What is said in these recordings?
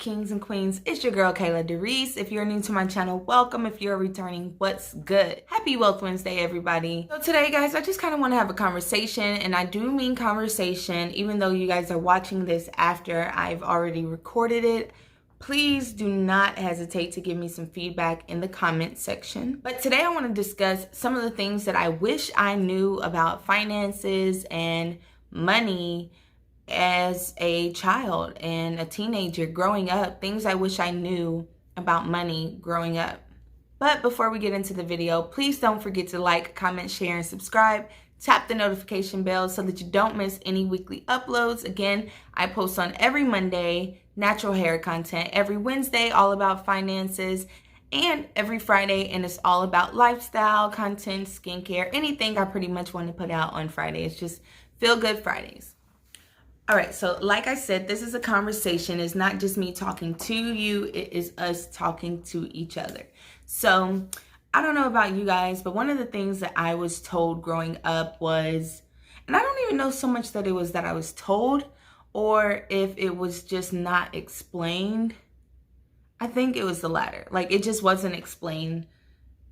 kings and queens? It's your girl Kayla DeReese. If you're new to my channel, welcome. If you're returning, what's good? Happy Wealth Wednesday, everybody. So today, guys, I just kind of want to have a conversation, and I do mean conversation, even though you guys are watching this after I've already recorded it. Please do not hesitate to give me some feedback in the comment section. But today I want to discuss some of the things that I wish I knew about finances and money as a child and a teenager growing up. Things I wish I knew about money growing up. But before we get into the video, please don't forget to like, comment, share, and subscribe. Tap the notification bell so that you don't miss any weekly uploads. Again, I post on every Monday, natural hair content, every Wednesday, all about finances, and every Friday, and it's all about lifestyle content, skincare, anything I pretty much want to put out on Friday. It's just Feel Good Fridays. All right, so like I said, this is a conversation. It's not just me talking to you. It is us talking to each other. So I don't know about you guys, but one of the things that I was told growing up was, and I don't even know so much that it was that I was told or if it was just not explained. I think it was the latter. Like, it just wasn't explained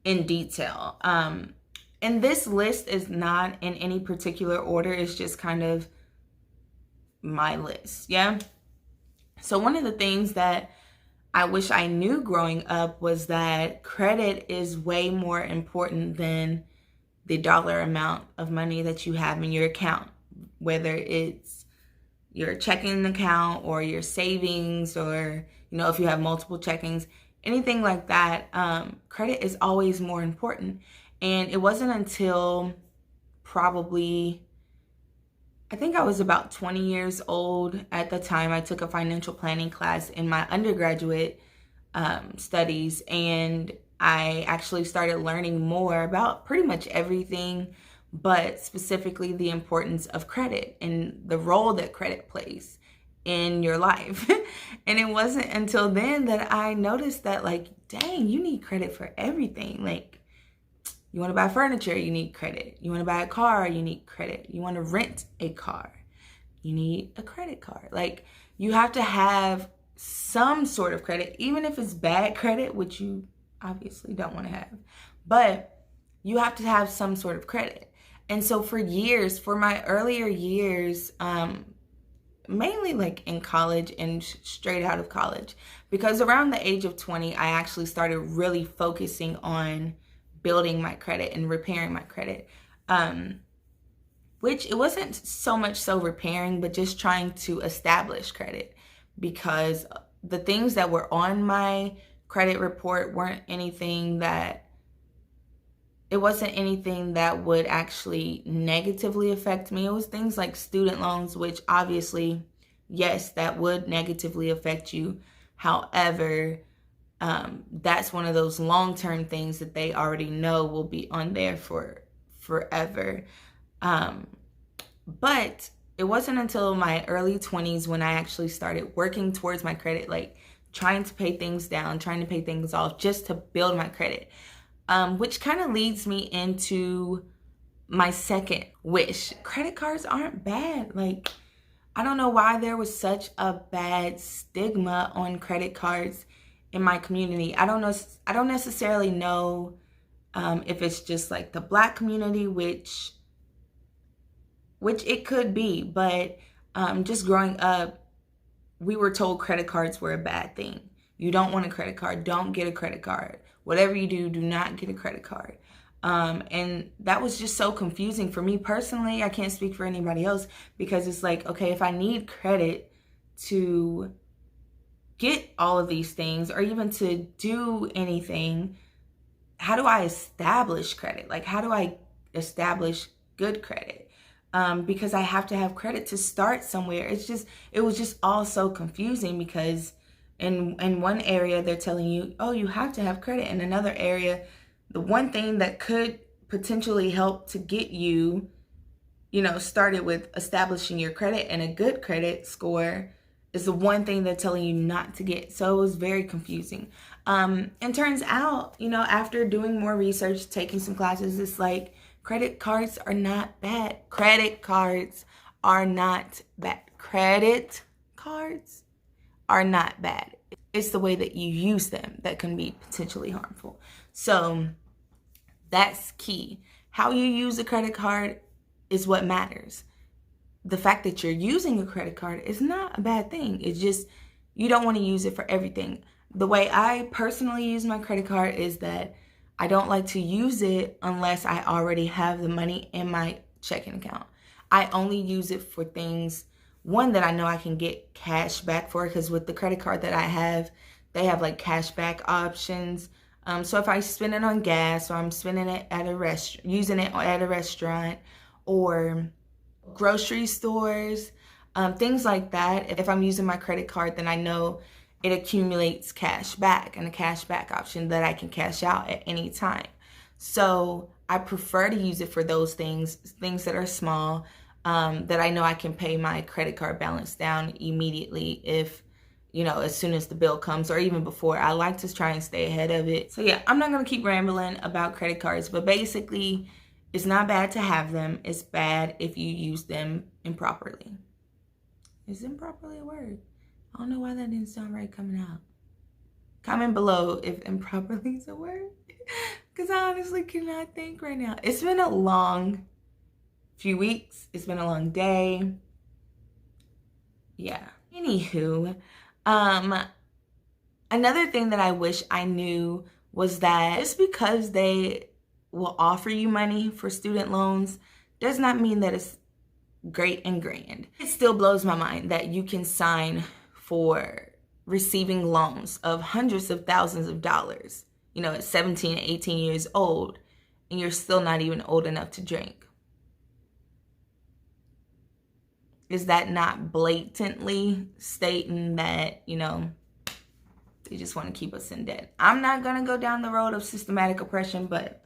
in detail. And this list is not in any particular order. It's just kind of my list, yeah? So one of the things that I wish I knew growing up was that credit is way more important than the dollar amount of money that you have in your account, whether it's your checking account or your savings, or, you know, if you have multiple checkings, anything like that. Credit is always more important. And it wasn't until probably, I think I was about 20 years old at the time, I took a financial planning class in my undergraduate studies, and I actually started learning more about pretty much everything, but specifically the importance of credit and the role that credit plays in your life. And it wasn't until then that I noticed that, like, dang, you need credit for everything. Like, you want to buy furniture, you need credit. You want to buy a car, you need credit. You want to rent a car, you need a credit card. Like, you have to have some sort of credit, even if it's bad credit, which you obviously don't want to have. But you have to have some sort of credit. And so for years, for my earlier years, mainly like in college and straight out of college, because around the age of 20, I actually started really focusing on building my credit and repairing my credit, which it wasn't so much so repairing, but just trying to establish credit, because the things that were on my credit report weren't anything that, it wasn't anything that would actually negatively affect me. It was things like student loans, which obviously, yes, that would negatively affect you. However, that's one of those long-term things that they already know will be on there for forever. But it wasn't until my early 20s when I actually started working towards my credit, like trying to pay things down, trying to pay things off just to build my credit, which kind of leads me into my second wish. Credit cards aren't bad. Like, I don't know why there was such a bad stigma on credit cards in my community. I don't necessarily know if it's just like the Black community, which it could be, but just growing up, we were told credit cards were a bad thing. You don't want a credit card, don't get a credit card. Whatever you do, do not get a credit card. And that was just so confusing for me personally. I can't speak for anybody else, because it's like, okay, if I need credit to get all of these things, or even to do anything, how do I establish credit? Like, how do I establish good credit? Because I have to have credit to start somewhere. It was just all so confusing, because in one area they're telling you, oh, you have to have credit. In another area, the one thing that could potentially help to get you, started with establishing your credit and a good credit score is the one thing they're telling you not to get. So it was very confusing. And turns out, after doing more research, taking some classes, it's like, credit cards are not bad. Credit cards are not bad. Credit cards are not bad. It's the way that you use them that can be potentially harmful. So that's key. How you use a credit card is what matters. The fact that you're using a credit card is not a bad thing. It's just you don't want to use it for everything. The way I personally use my credit card is that I don't like to use it unless I already have the money in my checking account. I only use it for things, one, that I know I can get cash back for, because with the credit card that I have, they have like cash back options. So if I spend it on gas, or I'm spending it at a restaurant, using it at a restaurant or grocery stores, things like that, if I'm using my credit card, then I know it accumulates cash back, and a cash back option that I can cash out at any time. So I prefer to use it for those things that are small, that I know I can pay my credit card balance down immediately if, you know, as soon as the bill comes, or even before. I like to try and stay ahead of it. So yeah, I'm not gonna keep rambling about credit cards, but basically it's not bad to have them. It's bad if you use them improperly. Is improperly a word? I don't know why that didn't sound right coming out. Comment below if improperly is a word, because I honestly cannot think right now. It's been a long few weeks. It's been a long day. Yeah. Anywho, another thing that I wish I knew was that just because they will offer you money for student loans does not mean that it's great and grand. It still blows my mind that you can sign for receiving loans of hundreds of thousands of dollars, you know, at 17 and 18 years old, and you're still not even old enough to drink. Is that not blatantly stating that, you know, they just want to keep us in debt? I'm not going to go down the road of systematic oppression, but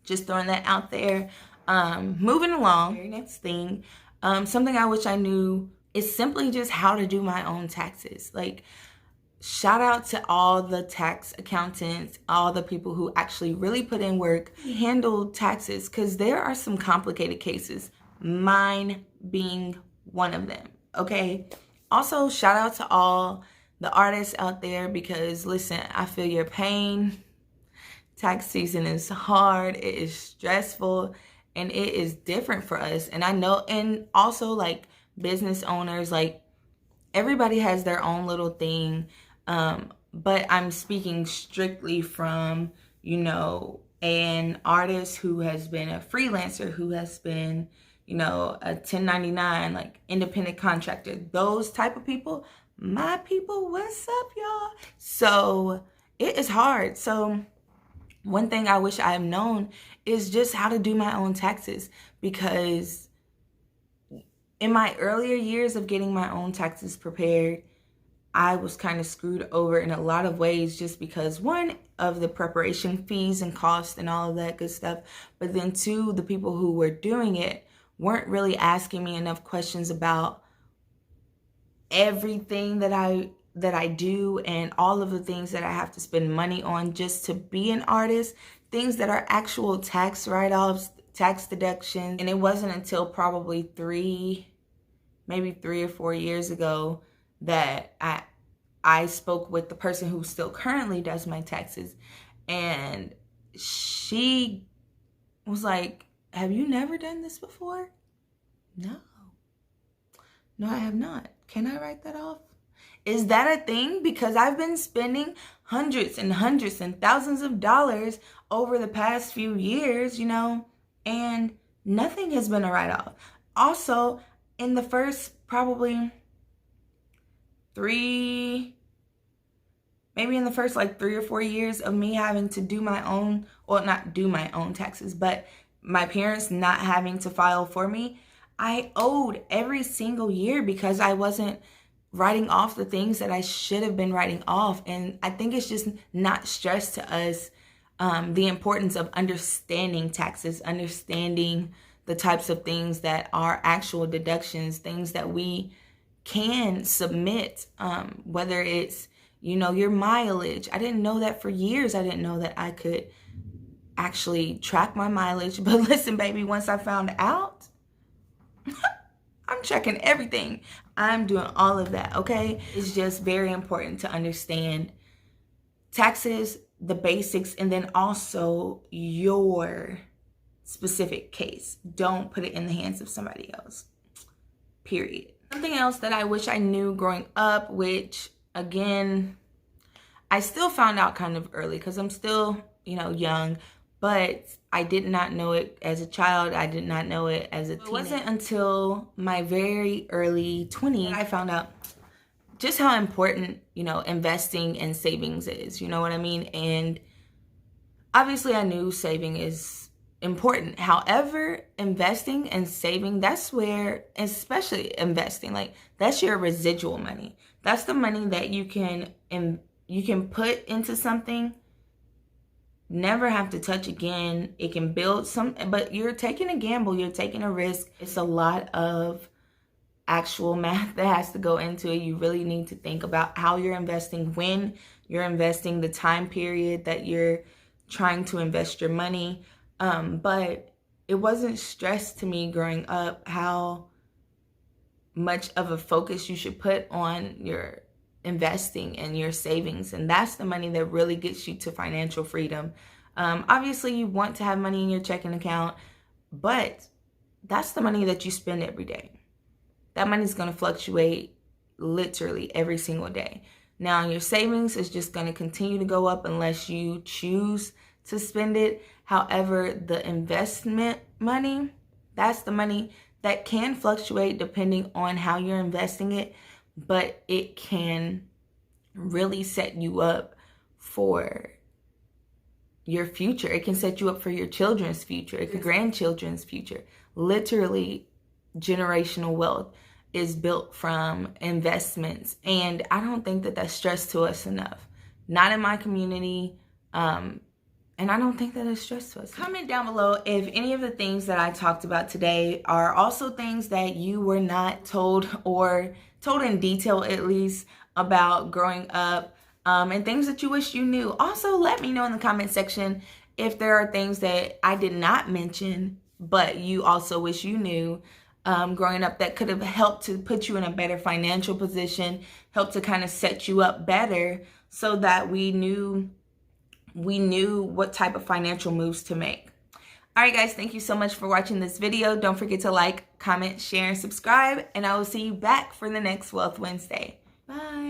just throwing that out there. Moving along, very next thing, something I wish I knew is simply just how to do my own taxes. Like, shout out to all the tax accountants, all the people who actually really put in work, handle taxes, because there are some complicated cases, mine being one of them, okay? Also, shout out to all the artists out there, because listen, I feel your pain. Tax season is hard, it is stressful, and it is different for us. And I know, and also like business owners, like everybody has their own little thing, but I'm speaking strictly from, you know, an artist who has been a freelancer, who has been, you know, a 1099, like independent contractor, those type of people. My people, what's up, y'all? So it is hard. So one thing I wish I have known is just how to do my own taxes, because in my earlier years of getting my own taxes prepared, I was kind of screwed over in a lot of ways, just because, one, of the preparation fees and costs and all of that good stuff, but then two, the people who were doing it weren't really asking me enough questions about everything that I do and all of the things that I have to spend money on just to be an artist, things that are actual tax write-offs, tax deductions. And it wasn't until probably maybe 3 or 4 years ago that I spoke with the person who still currently does my taxes, and she was like, have you never done this before? No, I have not. Can I write that off? Is that a thing? Because I've been spending hundreds and hundreds and thousands of dollars over the past few years, you know, and nothing has been a write-off. Also, in the first probably maybe in the first like 3 or 4 years of me having to do my own, well, not do my own taxes, but my parents not having to file for me, I owed every single year because I wasn't writing off the things that I should have been writing off. And I think it's just not stressed to us the importance of understanding taxes, understanding the types of things that are actual deductions, things that we can submit, whether it's, you know, your mileage. I didn't know that for years. I didn't know that I could actually track my mileage. But listen, baby, once I found out, I'm checking everything. I'm doing all of that, okay? It's just very important to understand taxes, the basics, and then also your specific case. Don't put it in the hands of somebody else, period. Something else that I wish I knew growing up, which again, I still found out kind of early because I'm still, you know, young, but I did not know it as a child. I did not know it as a teenager. It wasn't until my very early 20s I found out just how important, you know, investing and savings is, you know what I mean? And obviously I knew saving is important. However, investing and saving, that's where, especially investing, like that's your residual money. That's the money that you can put into something, never have to touch again. It can build some, but you're taking a gamble, you're taking a risk. It's a lot of actual math that has to go into it. You really need to think about how you're investing, when you're investing, the time period that you're trying to invest your money. But it wasn't stressed to me growing up how much of a focus you should put on your investing and your savings. And that's the money that really gets you to financial freedom. Obviously you want to have money in your checking account, but that's the money that you spend every day. That money is going to fluctuate literally every single day. Now your savings is just going to continue to go up unless you choose to spend it. However, the investment money, that's the money that can fluctuate depending on how you're investing it, but it can really set you up for your future. It can set you up for your children's future, your grandchildren's future. Literally, generational wealth is built from investments, and I don't think that that's stressed to us enough. Not in my community, and I don't think that it's stressed to us. Comment down below if any of the things that I talked about today are also things that you were not told, or told in detail at least, about growing up, and things that you wish you knew. Also, let me know in the comment section if there are things that I did not mention, but you also wish you knew growing up that could have helped to put you in a better financial position, helped to kind of set you up better so that we knew what type of financial moves to make. All right, guys, thank you so much for watching this video. Don't forget to like, comment, share, and subscribe, and I will see you back for the next Wealth Wednesday. Bye.